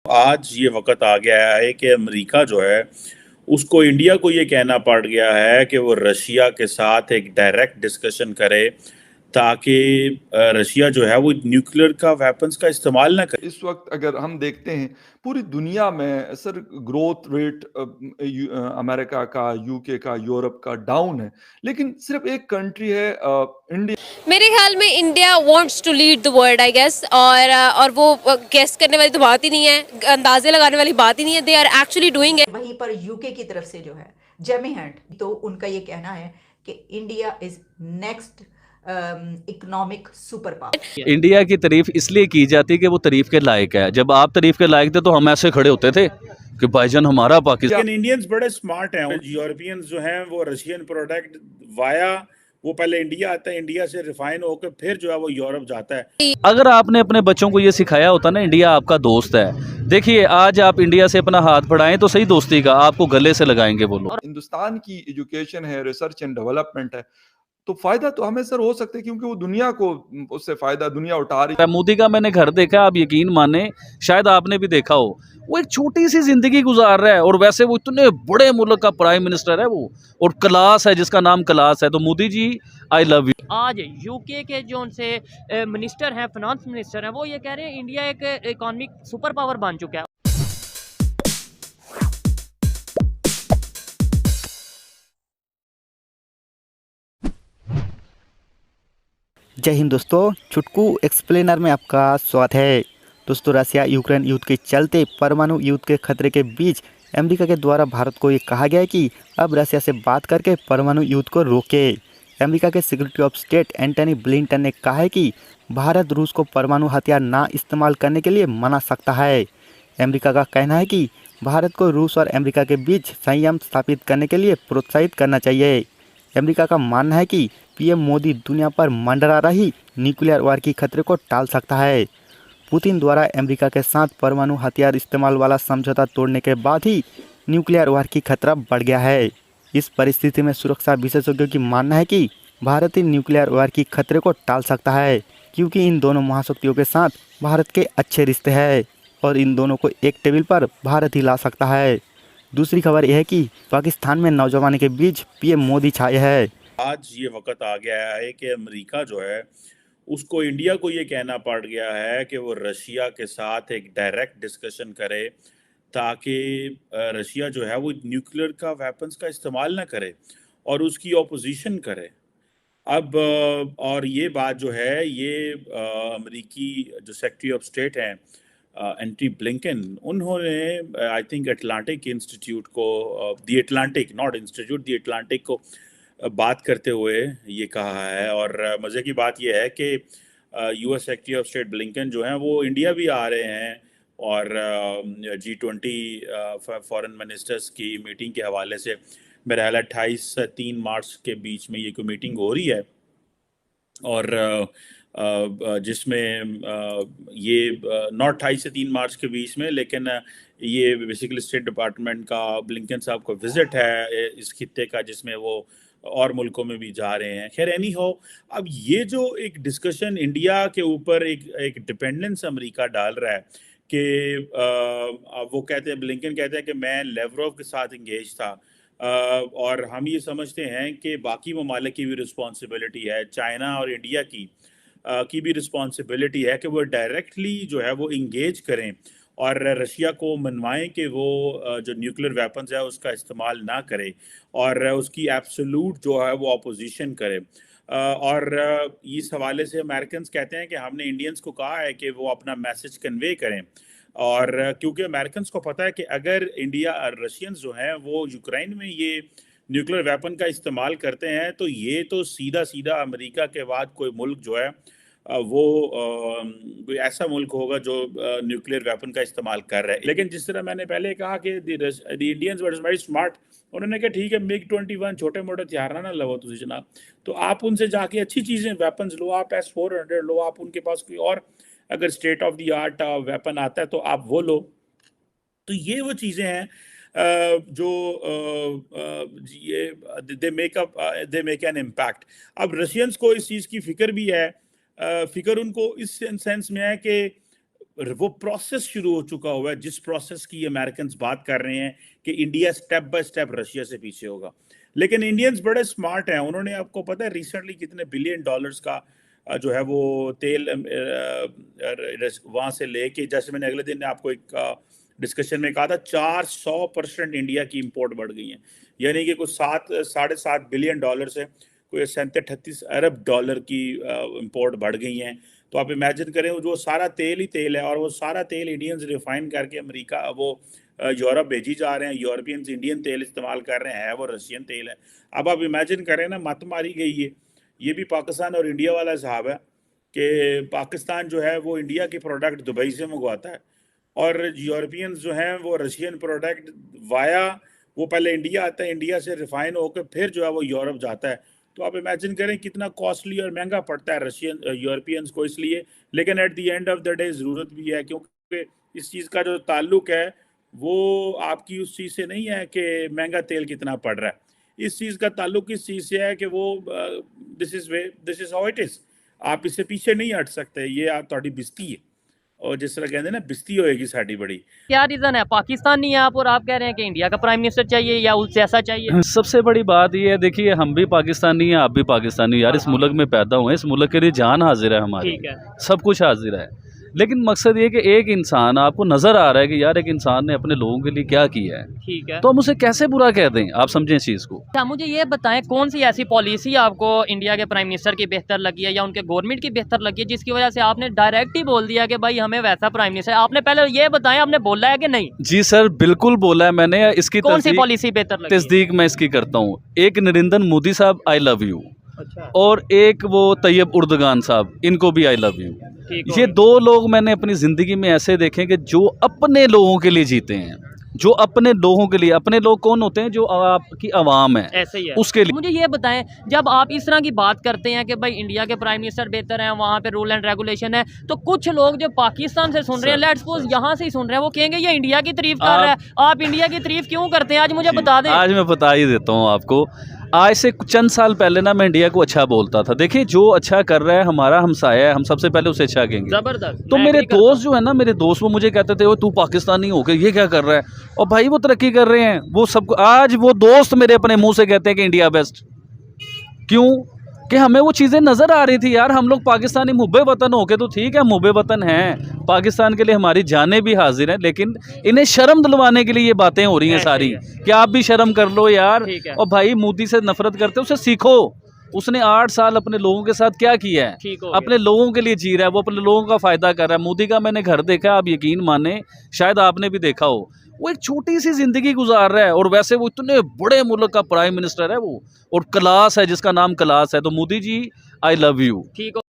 आज ये वक्त आ गया है कि अमेरिका जो है उसको इंडिया को ये कहना पड़ गया है कि वो रशिया के साथ एक डायरेक्ट डिस्कशन करे ताकि रशिया जो है वो न्यूक्लियर का वेपन्स का इस्तेमाल ना करे। इस वक्त अगर हम देखते हैं पूरी दुनिया में सर ग्रोथ रेट अमेरिका का, यूके का, यूरोप का डाउन है, लेकिन सिर्फ एक कंट्री है इंडिया। मेरे ख्याल में India wants to lead the world I guess, और वो गेस करने वाली तो बात ही नहीं है, अंदाजे लगाने वाली बात ही नहीं है। They are actually doing it. वहीं पर यूके की तरफ से जो है जेमी हंट, तो उनका ये कहना है कि India is next economic super power. India की तारीफ इसलिए की जाती है कि वो तारीफ के लायक है। जब आप तारीफ के लायक थे तो हम ऐसे खड़े होते थे कि भाईजान हमारा पाकिस्तान। लेकिन इंडियंस बड़े स्मार्ट हैं। यूरोपियंस जो हैं वो रशियन प्रोडक्ट वाया वो पहले इंडिया आता है, इंडिया से रिफाइन होकर फिर जो है वो यूरोप जाता है। अगर आपने अपने बच्चों को ये सिखाया होता ना इंडिया आपका दोस्त है, देखिए आज आप इंडिया से अपना हाथ बढ़ाएं तो सही दोस्ती का आपको गले से लगाएंगे वो लोग। हिंदुस्तान की एजुकेशन है, रिसर्च एंड डेवलपमेंट है, तो फायदा तो हमें सर हो सकता है क्योंकि वो दुनिया को उससे फायदा दुनिया उठा रही है। मोदी का मैंने घर देखा, आप यकीन माने शायद आपने भी देखा हो, वो एक छोटी सी जिंदगी गुजार रहा है और वैसे वो इतने बड़े मुल्क का प्राइम मिनिस्टर है वो, और क्लास है जिसका नाम क्लास है। तो Modi ji I love you. आज यूके के जो उनसे मिनिस्टर हैं, फाइनेंस मिनिस्टर हैं, वो ये कह रहे हैं इंडिया एक इकोनॉमिक सुपर पावर बन चुका है। जय हिंद दोस्तों, चुटकू एक्सप्लेनर में आपका स्वागत है। दोस्तों, रशिया यूक्रेन युद्ध के चलते परमाणु युद्ध के खतरे के बीच अमेरिका के द्वारा भारत को ये कहा गया है कि अब रशिया से बात करके परमाणु युद्ध को रोके। अमेरिका के security of state Antony Blinken ने कहा है कि भारत रूस को परमाणु हथियार ना इस्तेमाल करने के लिए मना सकता है। अमेरिका का कहना है कि भारत को रूस और अमेरिका के बीच संयम स्थापित करने के लिए प्रोत्साहित करना चाहिए। अमेरिका का मानना है कि पीएम मोदी दुनिया पर मंडरा रही न्यूक्लियर वार की खतरे को टाल सकता है। पुतिन द्वारा अमेरिका के साथ परमाणु हथियार इस्तेमाल वाला समझौता तोड़ने के बाद ही न्यूक्लियर वार की खतरा बढ़ गया है। इस परिस्थिति में सुरक्षा विशेषज्ञों की मानना है कि भारत ही न्यूक्लियर वार की खतरे को टाल सकता है, क्योंकि इन दोनों महाशक्तियों के साथ भारत के अच्छे रिश्ते हैं और इन दोनों को एक टेबल पर भारत ही ला सकता है। दूसरी खबर यह है कि पाकिस्तान में नौजवानों के बीच पीएम मोदी छाए है। आज ये वक्त आ गया है कि अमेरिका जो है उसको इंडिया को ये कहना पड़ गया है कि वो रशिया के साथ एक डायरेक्ट डिस्कशन करे ताकि रशिया जो है वो न्यूक्लियर का वेपन्स का इस्तेमाल ना करे और उसकी ऑपोजिशन करे। अब और ये बात जो है ये अमेरिकी जो सेक्रेटरी ऑफ स्टेट हैं एंटी ब्लिंकन, उन्होंने आई थिंक अटलांटिक इंस्टीट्यूट को the Atlantic not institute the Atlantic को बात करते हुए ये कहा है। और मज़े की बात यह है कि US secretary of state Blinken जो हैं वो इंडिया भी आ रहे हैं और G20 फॉरेन मिनिस्टर्स की मीटिंग के हवाले से मेरा ख्याल 28 से 3 मार्च के बीच में ये कोई मीटिंग हो रही है और जिसमें ये नॉट 28 से 3 मार्च के बीच में, लेकिन ये बेसिकली स्टेट डिपार्टमेंट का ब्लिंकन साहब का विजिट है इस खित्ते का, जिसमें वो और मुल्कों में भी जा रहे हैं। खैर एनी हो, अब ये जो एक डिस्कशन इंडिया के ऊपर एक डिपेंडेंस अमेरिका डाल रहा है कि वो कहते हैं, ब्लिंकन कहते हैं कि मैं लेवरोव के साथ इंगेज था और हम ये समझते हैं कि बाकी ममालिक की भी रिस्पॉन्सिबिलिटी है, चाइना और इंडिया की भी रिस्पॉन्सिबिलिटी है कि वो डायरेक्टली जो है वो इंगेज करें और रशिया को मनवाएं कि वो जो न्यूक्लियर वेपन्स है उसका इस्तेमाल ना करे और उसकी एब्सोल्यूट जो है वो अपोजिशन करे। और इस हवाले से अमेरिकन कहते हैं कि हमने इंडियंस को कहा है कि वो अपना मैसेज कन्वे करें, और क्योंकि अमेरिकन को पता है कि अगर इंडिया रशियंस जो हैं वो यूक्रेन में ये न्यूक्लियर वेपन का इस्तेमाल करते हैं तो ये तो सीधा सीधा अमेरिका के बाद कोई मुल्क जो है वो कोई ऐसा मुल्क होगा जो न्यूक्लियर वेपन का इस्तेमाल कर रहा है। लेकिन जिस तरह मैंने पहले कहा कि the Indians were very smart, उन्होंने कहा ठीक है MiG-21 छोटे मोटे हथियार ना लवो तुझे जनाब, तो आप उनसे जाके अच्छी चीज़ें वेपन्स लो, आप S-400 लो, आप उनके पास कोई और अगर state of the art weapon आता है तो आप वो लो। तो ये वो चीज़ें हैं जो ये दे मेक एन इम्पैक्ट। अब रशियंस को इस चीज़ की फ़िक्र भी है, फ़िक्र उनको इस सेंस में है कि वो प्रोसेस शुरू हो चुका हुआ है, जिस प्रोसेस की अमेरिकन बात कर रहे हैं कि India step by step Russia से पीछे होगा। लेकिन इंडियंस बड़े स्मार्ट हैं, उन्होंने, आपको पता है रिसेंटली कितने बिलियन डॉलर्स का जो है वो तेल वहाँ से लेके, जैसे मैंने अगले दिन आपको एक डिस्कशन में कहा था, 400% इंडिया की इंपोर्ट बढ़ गई है, यानी कि कुछ 7.5 बिलियन डॉलर से कोई 37-38 अरब डॉलर की इंपोर्ट बढ़ गई हैं। तो आप इमेजिन करें, जो सारा तेल ही तेल है, और वो सारा तेल इंडियंस रिफाइन करके अमेरिका, वो यूरोप भेजी जा रहे हैं। यूरोपियंस इंडियन तेल इस्तेमाल कर रहे हैं, वो रशियन तेल है। अब आप इमेजिन करें ना, मत मारी गई है। ये भी पाकिस्तान और इंडिया वाला हिसाब है कि पाकिस्तान जो है वो इंडिया के प्रोडक्ट दुबई से मंगवाता है, और यूरोपियंस जो हैं वो रशियन प्रोडक्ट वाया, वो पहले इंडिया आता है, इंडिया से रिफाइन होकर फिर जो है वो यूरोप जाता है। तो आप इमेजिन करें कितना कॉस्टली और महंगा पड़ता है रशियन यूरोपियंस को, इसलिए। लेकिन at the end of the day ज़रूरत भी है, क्योंकि इस चीज़ का जो ताल्लुक है वो आपकी उस चीज़ से नहीं है कि महंगा तेल कितना पड़ रहा है। इस चीज़ का ताल्लुक इस चीज़ से है कि वो this is how it is. आप इससे पीछे नहीं हट सकते, ये आप थोड़ी बिस्ती है, और जिस तरह कहते हैं ना, बिस्ती होएगी साड़ी बड़ी। क्या रीज़न है, पाकिस्तानी है आप और आप कह रहे हैं कि इंडिया का प्राइम मिनिस्टर चाहिए या उससे ऐसा चाहिए? सबसे बड़ी बात ये है, देखिए हम भी पाकिस्तानी हैं, आप भी पाकिस्तानी, यार इस मुल्क में पैदा हुए हैं, इस मुल्क के लिए जान हाजिर है हमारी, ठीक है। सब कुछ हाजिर है। लेकिन मकसद ये कि एक इंसान, आपको नज़र आ रहा है कि यार एक इंसान ने अपने लोगों के लिए क्या किया है, ठीक है। तो हम उसे कैसे बुरा कह दें? आप समझें इस चीज़ को। अच्छा, मुझे ये बताएं, कौन सी ऐसी पॉलिसी आपको इंडिया के प्राइम मिनिस्टर की बेहतर लगी है या उनके गवर्नमेंट की बेहतर लगी है, जिसकी वजह से आपने डायरेक्ट ही बोल दिया कि भाई हमें वैसा प्राइम मिनिस्टर? आपने पहले ये बताएं, आपने बोला है कि नहीं? जी सर, बिल्कुल बोला है मैंने। इसकी कौन सी पॉलिसी बेहतर लगी? तस्दीक मैं इसकी करता हूँ। एक नरेंद्र मोदी साहब, आई लव यू, अच्छा, और एक वो तैयब उर्दगान साहब, इनको भी आई लव यू। ठीक हो ये गया। दो लोग मैंने अपनी ज़िंदगी में ऐसे देखे कि जो अपने लोगों के लिए जीते हैं, जो अपने लोगों के लिए। अपने लोग कौन होते हैं? जो आपकी आवाम है, ऐसे ही है। उसके लिए। मुझे ये बताएं, जब आप इस तरह की बात करते हैं कि भाई इंडिया के प्राइम मिनिस्टर बेहतर हैं, वहाँ पे रूल एंड रेगुलेशन है, तो कुछ लोग जो पाकिस्तान से सुन रहे हैं, लेट्स सपोज यहाँ से ही सुन रहे हैं, वो कहेंगे ये इंडिया की तारीफ कर रहा है। आप इंडिया की तारीफ क्यों करते हैं? आज मुझे बता दें। आज मैं बता ही देता हूँ आपको। आज से चंद साल पहले ना मैं इंडिया को अच्छा बोलता था। देखिए, जो अच्छा कर रहा है हमारा हमसाया है, हम सबसे पहले उसे अच्छा कहेंगे। जबरदस्त। तो मैं मेरे agree करता दोस्त जो है ना, मेरे दोस्त वो मुझे कहते थे, ओ तू पाकिस्तानी होकर ये क्या कर रहा है? और भाई वो तरक्की कर रहे हैं, वो सबको। आज वो दोस्त मेरे अपने मुंह से कहते हैं कि इंडिया बेस्ट। क्यों? कि हमें वो चीज़ें नज़र आ रही थी यार। हम लोग पाकिस्तानी मुब्बे वतन होके, तो ठीक है मुब्बे वतन हैं, पाकिस्तान के लिए हमारी जानें भी हाजिर हैं, लेकिन इन्हें शर्म दिलवाने के लिए ये बातें हो रही हैं सारी, कि आप भी शर्म कर लो यार। ठीक है। और भाई मोदी से नफरत करते हो, उससे सीखो। उसने 8 साल अपने लोगों के साथ क्या किया है? ठीक हो गया। अपने लोगों के लिए जी रहा है, वो अपने लोगों का फ़ायदा कर रहा है। मोदी का मैंने घर देखा, आप यकीन माने, शायद आपने भी देखा हो। वो एक छोटी सी ज़िंदगी गुजार रहा है, और वैसे वो इतने बड़े मुल्क का प्राइम मिनिस्टर है वो, और क्लास है, जिसका नाम क्लास है। तो Modi ji, I love you. ठीक हो।